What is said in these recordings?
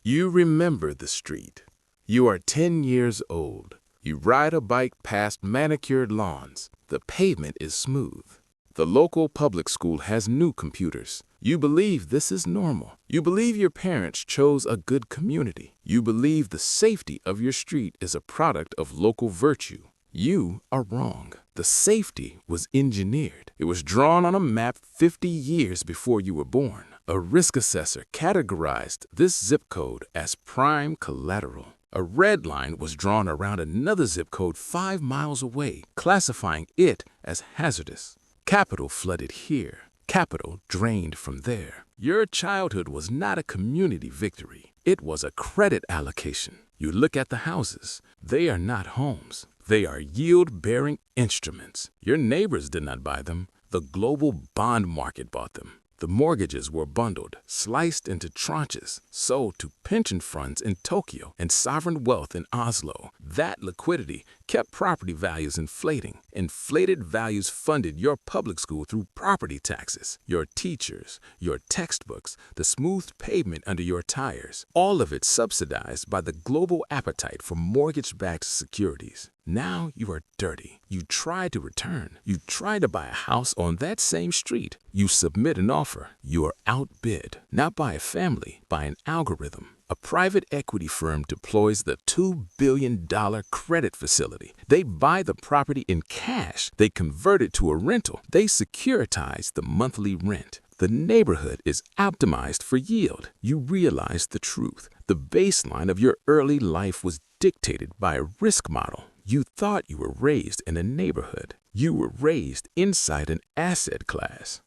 You remember the street. You are 10 years old. You ride a bike past manicured lawns. The pavement is smooth. The local public school has new computers. You believe this is normal. You believe your parents chose a good community. You believe the safety of your street is a product of local virtue. You are wrong. The safety was engineered. It was drawn on a map 50 years before you were born. A risk assessor categorized this zip code as prime collateral. A red line was drawn around another zip code 5 miles away, classifying it as hazardous. Capital flooded here. Capital drained from there. Your childhood was not a community victory. It was a credit allocation. You look at the houses. They are not homes. They are yield-bearing instruments. Your neighbors did not buy them. The global bond market bought them. The mortgages were bundled, sliced into tranches, sold to pension funds in Tokyo and sovereign wealth in Oslo. That liquidity kept property values inflating. Inflated values funded your public school through property taxes, your teachers, your textbooks, the smooth pavement under your tires. All of it subsidized by the global appetite for mortgage-backed securities. Now you are dirty. You try to return. You try to buy a house on that same street. You submit an offer. You are outbid, not by a family, by an algorithm. A private equity firm deploys the $2 billion credit facility. They buy the property in cash. They convert it to a rental. They securitize the monthly rent. The neighborhood is optimized for yield. You realize the truth. The baseline of your early life was dictated by a risk model. You thought you were raised in a neighborhood. You were raised inside an asset class.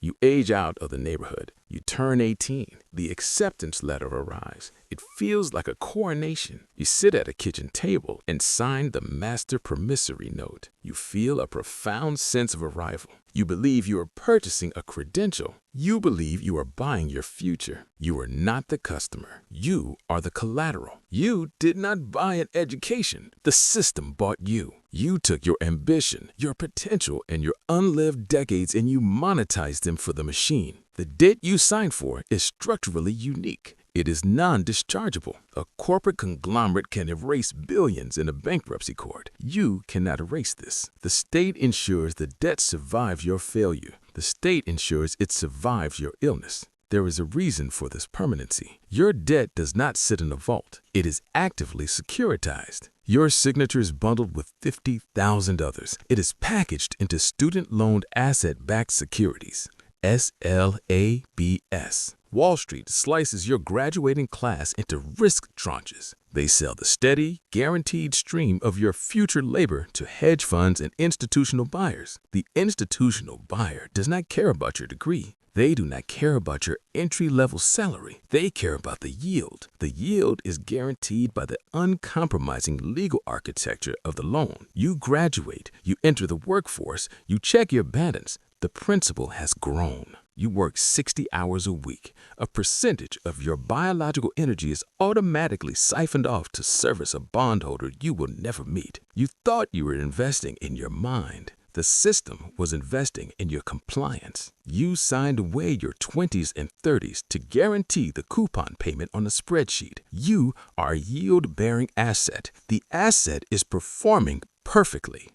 You age out of the neighborhood. You turn 18. The acceptance letter arrives. It feels like a coronation. You sit at a kitchen table and sign the master promissory note. You feel a profound sense of arrival. You believe you are purchasing a credential. You believe you are buying your future. You are not the customer. You are the collateral. You did not buy an education. The system bought you. You took your ambition, your potential, and your unlived decades and you monetized them for the machine. The debt you signed for is structurally unique. It is non-dischargeable. A corporate conglomerate can erase billions in a bankruptcy court. You cannot erase this. The state ensures the debt survives your failure. The state ensures it survives your illness. There is a reason for this permanency. Your debt does not sit in a vault. It is actively securitized. Your signature is bundled with 50,000 others. It is packaged into student-loaned asset-backed securities. SLABS. Wall Street slices your graduating class into risk tranches. They sell the steady, guaranteed stream of your future labor to hedge funds and institutional buyers. The institutional buyer does not care about your degree. They do not care about your entry-level salary. They care about the yield. The yield is guaranteed by the uncompromising legal architecture of the loan. You graduate, you enter the workforce, you check your balance. The principal has grown. You work 60 hours a week. A percentage of your biological energy is automatically siphoned off to service a bondholder you will never meet. You thought you were investing in your mind. The system was investing in your compliance. You signed away your 20s and 30s to guarantee the coupon payment on a spreadsheet. You are a yield-bearing asset. The asset is performing perfectly.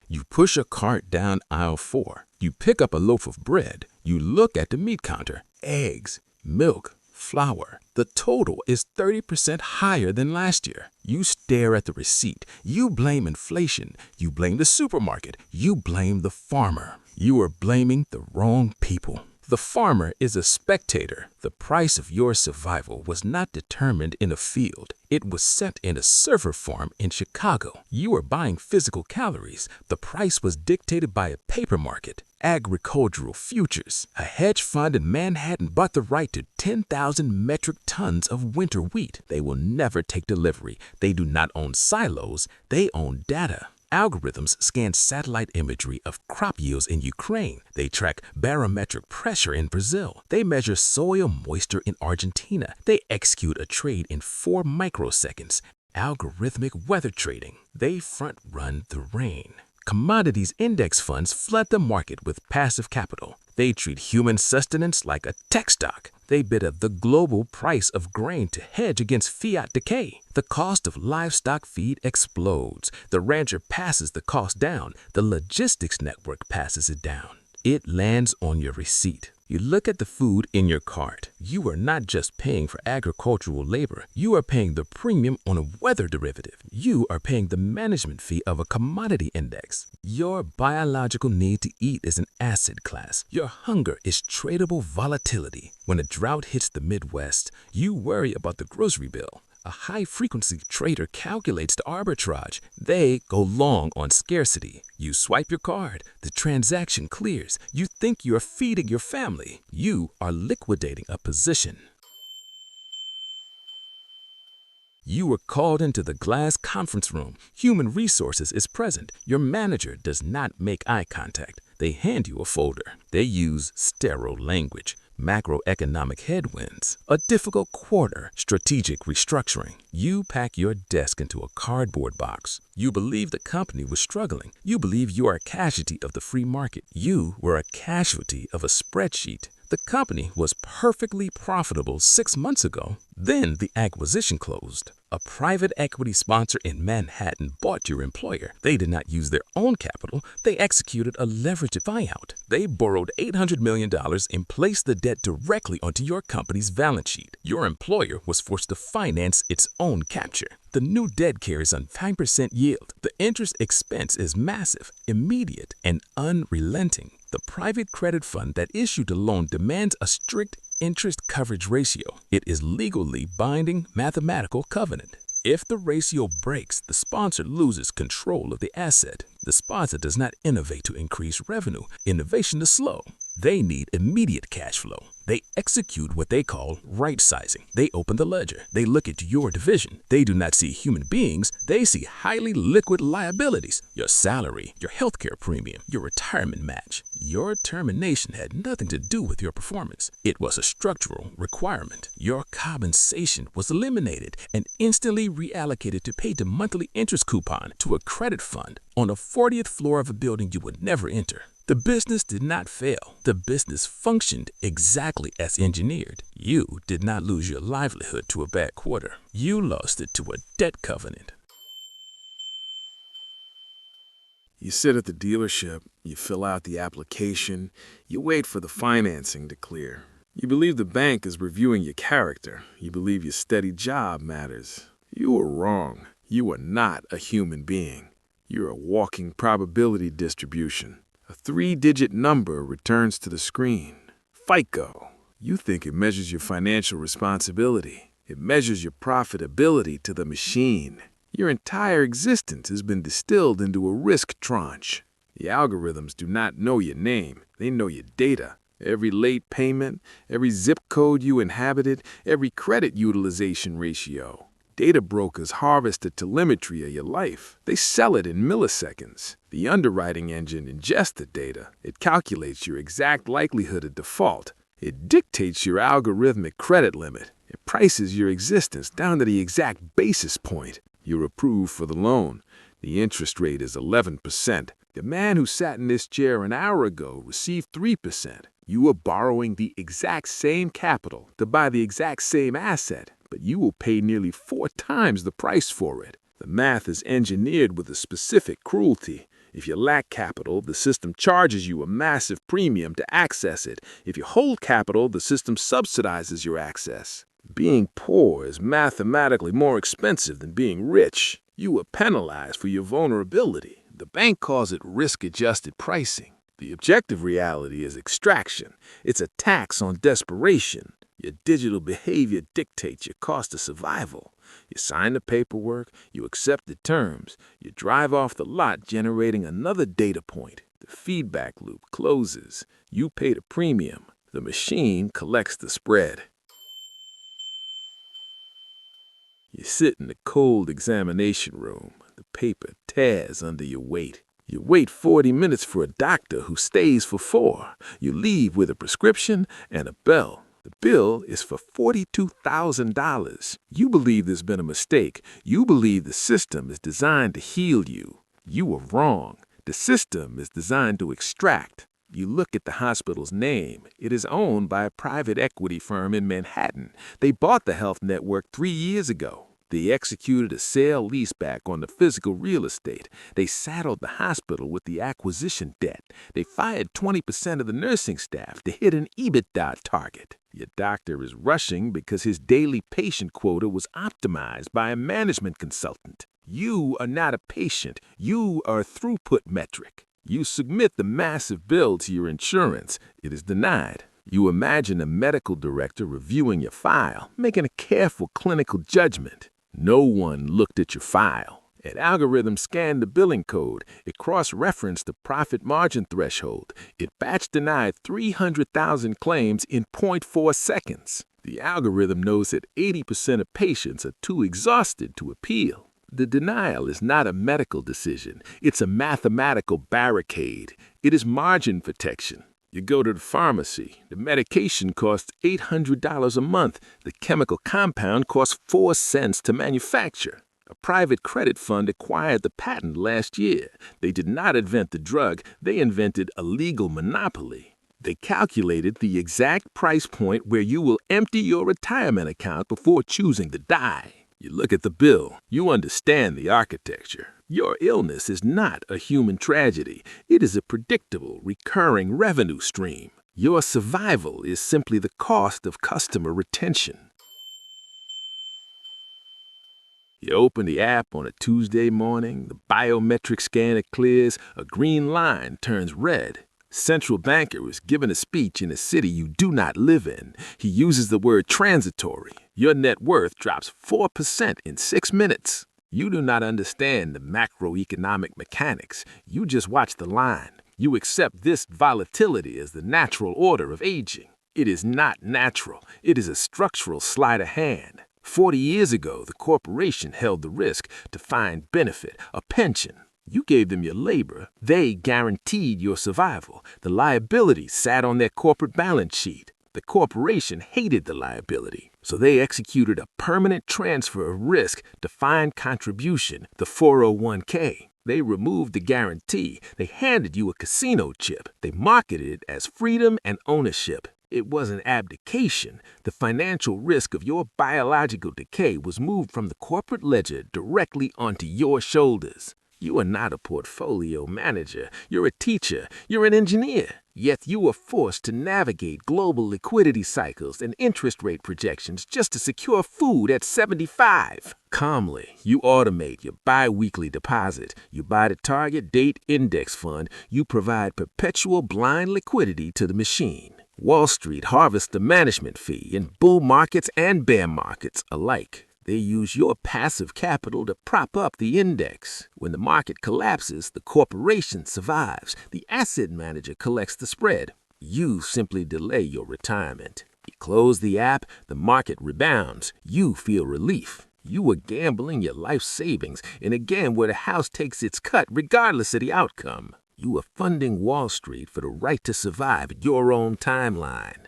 You push a cart down aisle 4. You pick up a loaf of bread. You look at the meat counter. Eggs, milk, flour. The total is 30% higher than last year. You stare at the receipt. You blame inflation. You blame the supermarket. You blame the farmer. You are blaming the wrong people. The farmer is a spectator. The price of your survival was not determined in a field. It was set in a server farm in Chicago. You are buying physical calories. The price was dictated by a paper market. Agricultural futures. A hedge fund in Manhattan bought the right to 10,000 metric tons of winter wheat. They will never take delivery. They do not own silos. They own data. Algorithms scan satellite imagery of crop yields in Ukraine. They track barometric pressure in Brazil. They measure soil moisture in Argentina. They execute a trade in 4 microseconds. Algorithmic weather trading. They front-run the rain. Commodities index funds flood the market with passive capital. They treat human sustenance like a tech stock. They bid up the global price of grain to hedge against fiat decay. The cost of livestock feed explodes. The rancher passes the cost down. The logistics network passes it down. It lands on your receipt. You look at the food in your cart. You are not just paying for agricultural labor. You are paying the premium on a weather derivative. You are paying the management fee of a commodity index. Your biological need to eat is an asset class. Your hunger is tradable volatility. When a drought hits the Midwest, you worry about the grocery bill. A high-frequency trader calculates the arbitrage. They go long on scarcity. You swipe your card. The transaction clears. You think you are feeding your family. You are liquidating a position. You are called into the glass conference room. Human resources is present. Your manager does not make eye contact. They hand you a folder. They use sterile language. Macroeconomic headwinds, a difficult quarter, strategic restructuring. You pack your desk into a cardboard box. You believe the company was struggling. You believe you are a casualty of the free market. You were a casualty of a spreadsheet. The company was perfectly profitable 6 months ago. Then the acquisition closed. A private equity sponsor in Manhattan bought your employer. They did not use their own capital. They executed a leveraged buyout. They borrowed $800 million and placed the debt directly onto your company's balance sheet. Your employer was forced to finance its own capture. The new debt carries a 5% yield. The interest expense is massive, immediate, and unrelenting. The private credit fund that issued the loan demands a strict interest coverage ratio. It is legally binding mathematical covenant. If the ratio breaks, the sponsor loses control of the asset. The sponsor does not innovate to increase revenue. Innovation is slow. They need immediate cash flow. They execute what they call right-sizing. They open the ledger. They look at your division. They do not see human beings. They see highly liquid liabilities. Your salary, your healthcare premium, your retirement match. Your termination had nothing to do with your performance. It was a structural requirement. Your compensation was eliminated and instantly reallocated to pay the monthly interest coupon to a credit fund on the 40th floor of a building you would never enter. The business did not fail. The business functioned exactly as engineered. You did not lose your livelihood to a bad quarter. You lost it to a debt covenant. You sit at the dealership, you fill out the application, you wait for the financing to clear. You believe the bank is reviewing your character. You believe your steady job matters. You are wrong. You are not a human being. You're a walking probability distribution. A 3-digit number returns to the screen. FICO. You think it measures your financial responsibility. It measures your profitability to the machine. Your entire existence has been distilled into a risk tranche. The algorithms do not know your name. They know your data. Every late payment, every zip code you inhabited, every credit utilization ratio. Data brokers harvest the telemetry of your life. They sell it in milliseconds. The underwriting engine ingests the data. It calculates your exact likelihood of default. It dictates your algorithmic credit limit. It prices your existence down to the exact basis point. You're approved for the loan. The interest rate is 11%. The man who sat in this chair an hour ago received 3%. You are borrowing the exact same capital to buy the exact same asset, but you will pay nearly 4 times the price for it. The math is engineered with a specific cruelty. If you lack capital, the system charges you a massive premium to access it. If you hold capital, the system subsidizes your access. Being poor is mathematically more expensive than being rich. You are penalized for your vulnerability. The bank calls it risk-adjusted pricing. The objective reality is extraction. It's a tax on desperation. Your digital behavior dictates your cost of survival. You sign the paperwork, you accept the terms, you drive off the lot generating another data point. The feedback loop closes. You pay the premium. The machine collects the spread. You sit in the cold examination room. The paper tears under your weight. You wait 40 minutes for a doctor who stays for 4. You leave with a prescription and a bill. The bill is for $42,000. You believe there's been a mistake. You believe the system is designed to heal you. You are wrong. The system is designed to extract. You look at the hospital's name. It is owned by a private equity firm in Manhattan. They bought the health network 3 years ago. They executed a sale-leaseback on the physical real estate. They saddled the hospital with the acquisition debt. They fired 20% of the nursing staff to hit an EBITDA target. Your doctor is rushing because his daily patient quota was optimized by a management consultant. You are not a patient. You are a throughput metric. You submit the massive bill to your insurance. It is denied. You imagine a medical director reviewing your file, making a careful clinical judgment. No one looked at your file. An algorithm scanned the billing code. It cross-referenced the profit margin threshold. It batch denied 300,000 claims in 0.4 seconds. The algorithm knows that 80% of patients are too exhausted to appeal. The denial is not a medical decision. It's a mathematical barricade. It is margin protection. You go to the pharmacy. The medication costs $800 a month. The chemical compound costs 4 cents to manufacture. A private credit fund acquired the patent last year. They did not invent the drug. They invented a legal monopoly. They calculated the exact price point where you will empty your retirement account before choosing to die. You look at the bill. You understand the architecture. Your illness is not a human tragedy. It is a predictable, recurring revenue stream. Your survival is simply the cost of customer retention. You open the app on a Tuesday morning, the biometric scanner clears, a green line turns red. Central banker is giving a speech in a city you do not live in. He uses the word transitory. Your net worth drops 4% in 6 minutes. You do not understand the macroeconomic mechanics. You just watch the line. You accept this volatility as the natural order of aging. It is not natural. It is a structural sleight of hand. 40 years ago, the corporation held the risk to find benefit, a pension. You gave them your labor. They guaranteed your survival. The liability sat on their corporate balance sheet. The corporation hated the liability, so they executed a permanent transfer of risk, defined contribution, the 401k. They removed the guarantee. They handed you a casino chip. They marketed it as freedom and ownership. It was an abdication. The financial risk of your biological decay was moved from the corporate ledger directly onto your shoulders. You are not a portfolio manager. You're a teacher. You're an engineer. Yet you are forced to navigate global liquidity cycles and interest rate projections just to secure food at 75. Calmly, you automate your bi-weekly deposit. You buy the target date index fund. You provide perpetual blind liquidity to the machine. Wall Street harvests the management fee in bull markets and bear markets alike. They use your passive capital to prop up the index. When the market collapses, the corporation survives. The asset manager collects the spread. You simply delay your retirement. You close the app, the market rebounds. You feel relief. You are gambling your life savings, and again where the house takes its cut regardless of the outcome. You are funding Wall Street for the right to survive at your own timeline.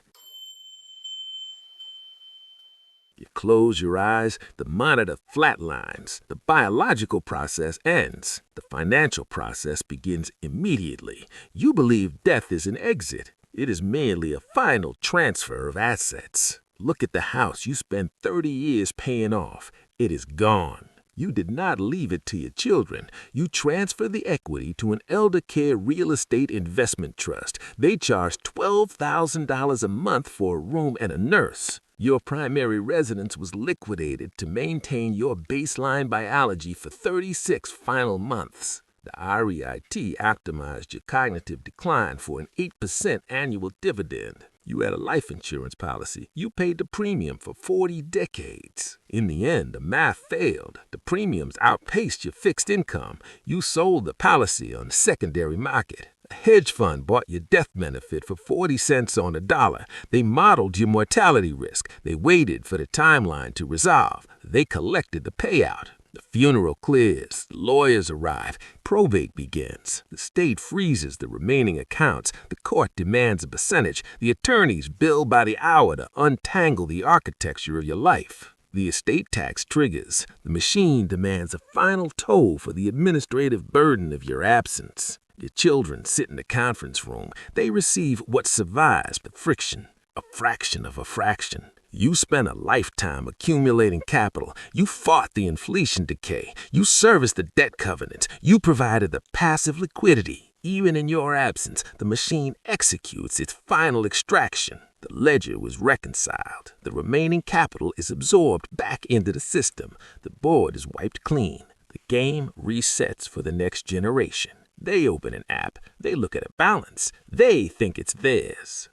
You close your eyes, the monitor flatlines, the biological process ends, the financial process begins immediately. You believe death is an exit. It is merely a final transfer of assets. Look at the house you spent 30 years paying off. It is gone. You did not leave it to your children. You transfer the equity to an elder care real estate investment trust. They charge $12,000 a month for a room and a nurse. Your primary residence was liquidated to maintain your baseline biology for 36 final months. The REIT optimized your cognitive decline for an 8% annual dividend. You had a life insurance policy. You paid the premium for 40 decades. In the end, the math failed. The premiums outpaced your fixed income. You sold the policy on the secondary market. A hedge fund bought your death benefit for 40 cents on the dollar. They modeled your mortality risk. They waited for the timeline to resolve. They collected the payout. The funeral clears, the lawyers arrive, probate begins, the state freezes the remaining accounts, the court demands a percentage, the attorneys bill by the hour to untangle the architecture of your life. The estate tax triggers, the machine demands a final toll for the administrative burden of your absence. Your children sit in the conference room. They receive what survives the friction, a fraction of a fraction. You spent a lifetime accumulating capital. You fought the inflation decay. You serviced the debt covenants. You provided the passive liquidity. Even in your absence, the machine executes its final extraction. The ledger was reconciled. The remaining capital is absorbed back into the system. The board is wiped clean. The game resets for the next generation. They open an app. They look at a balance. They think it's theirs.